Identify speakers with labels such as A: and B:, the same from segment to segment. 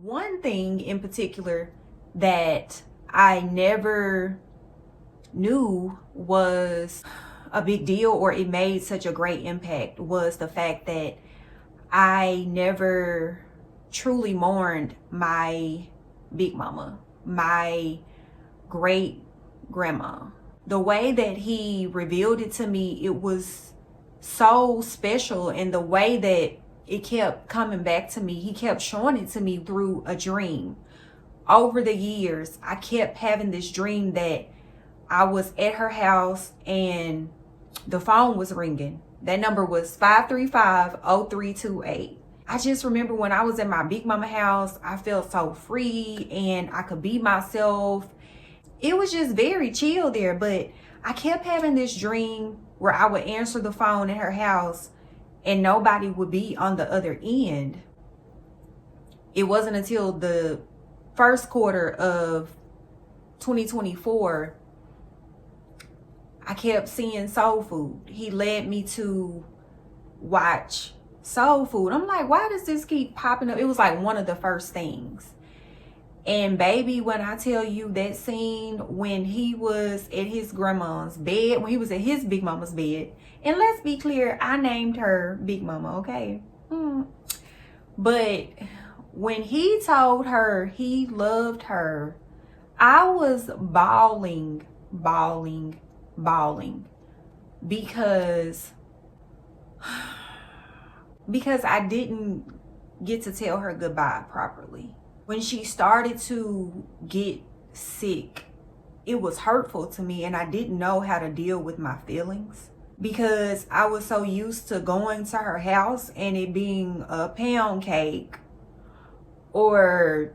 A: One thing in particular that I never knew was a big deal or it made such a great impact was the fact that I never truly mourned my big mama, my great grandma. The way that he revealed it to me, it was so special, and the way that it kept coming back to me, he kept showing it to me through a dream. Over the years, I kept having this dream that I was at her house and the phone was ringing. That number was 535-0328. I just remember when I was at my big mama house, I felt so free and I could be myself. It was just very chill there, but I kept having this dream where I would answer the phone at her house and nobody would be on the other end. It wasn't until the first quarter of 2024 I kept seeing Soul Food. He led me to watch Soul Food. I'm like, why does this keep popping up? It was like one of the first things. And baby, when I tell you that scene when he was at his grandma's bed, when he was at his big mama's bed, and let's be clear, I named her Big Mama, okay? But when he told her he loved her, I was bawling because I didn't get to tell her goodbye properly. When she started to get sick, it was hurtful to me, and I didn't know how to deal with my feelings because I was so used to going to her house and it being a pound cake or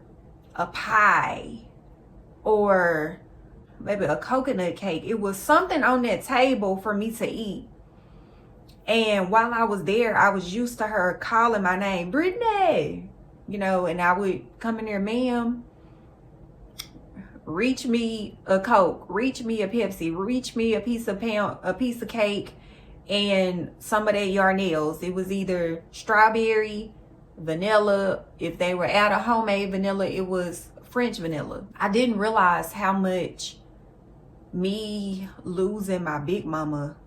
A: a pie or maybe a coconut cake. It was something on that table for me to eat. And while I was there, I was used to her calling my name, Brittany, and I would come in there, ma'am, reach me a Coke, reach me a Pepsi, reach me a piece of cake, and some of that Yarnell's. It was either strawberry, vanilla. If they were out of homemade vanilla, it was French vanilla. I didn't realize how much me losing my big mama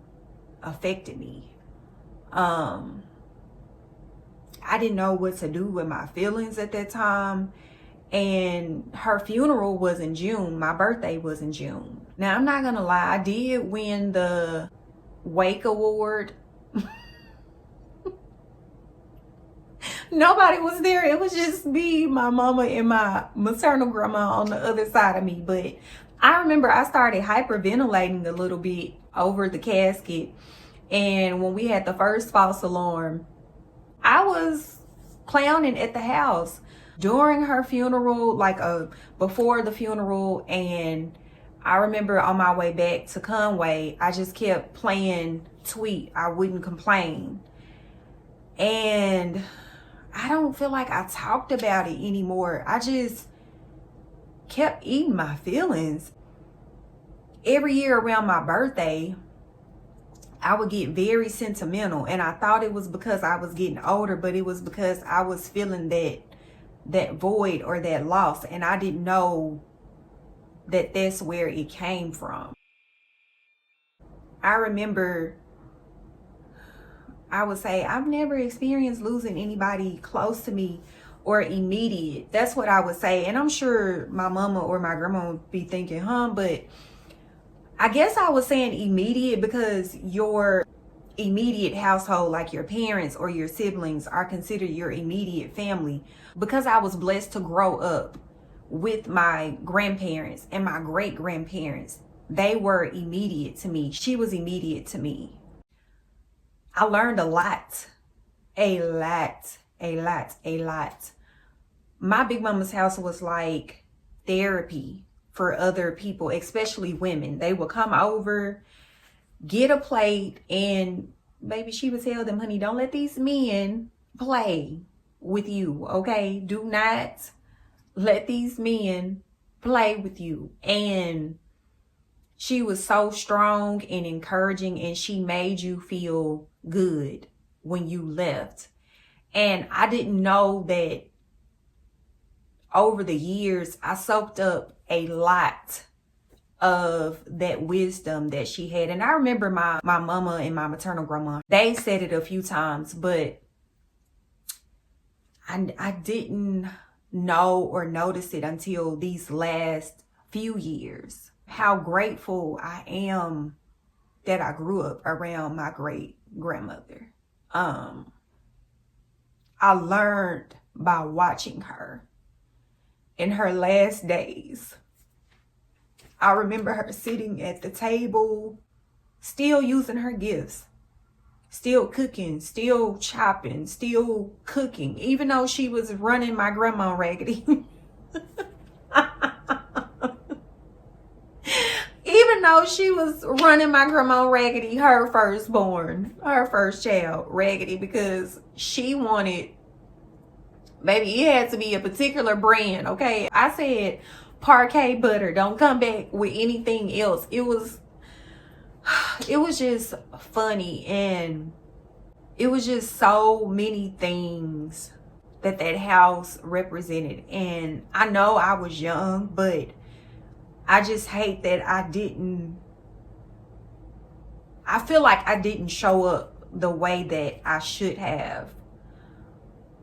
A: affected me. I didn't know what to do with my feelings at that time. And her funeral was in June. My birthday was in June. Now, I'm not gonna lie, I did win the Wake Award. Nobody was there. It was just me, my mama, and my maternal grandma on the other side of me. But I remember I started hyperventilating a little bit over the casket. And when we had the first false alarm, I was clowning at the house during her funeral, before the funeral. And I remember on my way back to Conway, I just kept playing Tweet. I wouldn't complain. And I don't feel like I talked about it anymore. I just kept eating my feelings. Every year around my birthday, I would get very sentimental, and I thought it was because I was getting older, but it was because I was feeling that void or that loss, and I didn't know that that's where it came from. I remember, I would say, I've never experienced losing anybody close to me or immediate. That's what I would say. And I'm sure my mama or my grandma would be thinking, but I guess I was saying immediate because your immediate household, like your parents or your siblings, are considered your immediate family. Because I was blessed to grow up with my grandparents and my great grandparents, they were immediate to me. She was immediate to me. I learned a lot. My big mama's house was like therapy for other people, especially women. They would come over, get a plate, and maybe she would tell them, honey, don't let these men play with you, okay? Do not let these men play with you. And she was so strong and encouraging, and she made you feel good when you left. And I didn't know that over the years, I soaked up a lot of that wisdom that she had. And I remember my mama and my maternal grandma, they said it a few times, but I didn't know or notice it until these last few years. How grateful I am that I grew up around my great grandmother. I learned by watching her in her last days. I remember her sitting at the table, still using her gifts, still cooking, still chopping, still cooking, even though she was running my grandma raggedy. Even though she was running my grandma raggedy, her firstborn, her first child raggedy, because she wanted, baby, it had to be a particular brand, okay? I said Parquet butter, don't come back with anything else. It was just funny, and it was just so many things that house represented. And I know I was young, but I just hate that I feel like I didn't show up the way that I should have.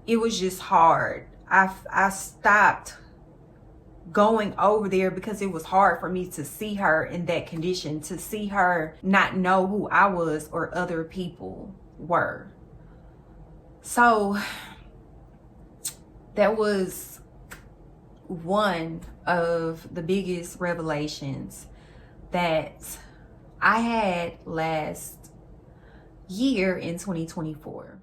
A: It was just hard. I stopped going over there because it was hard for me to see her in that condition, to see her not know who I was or other people were. So that was one of the biggest revelations that I had last year in 2024.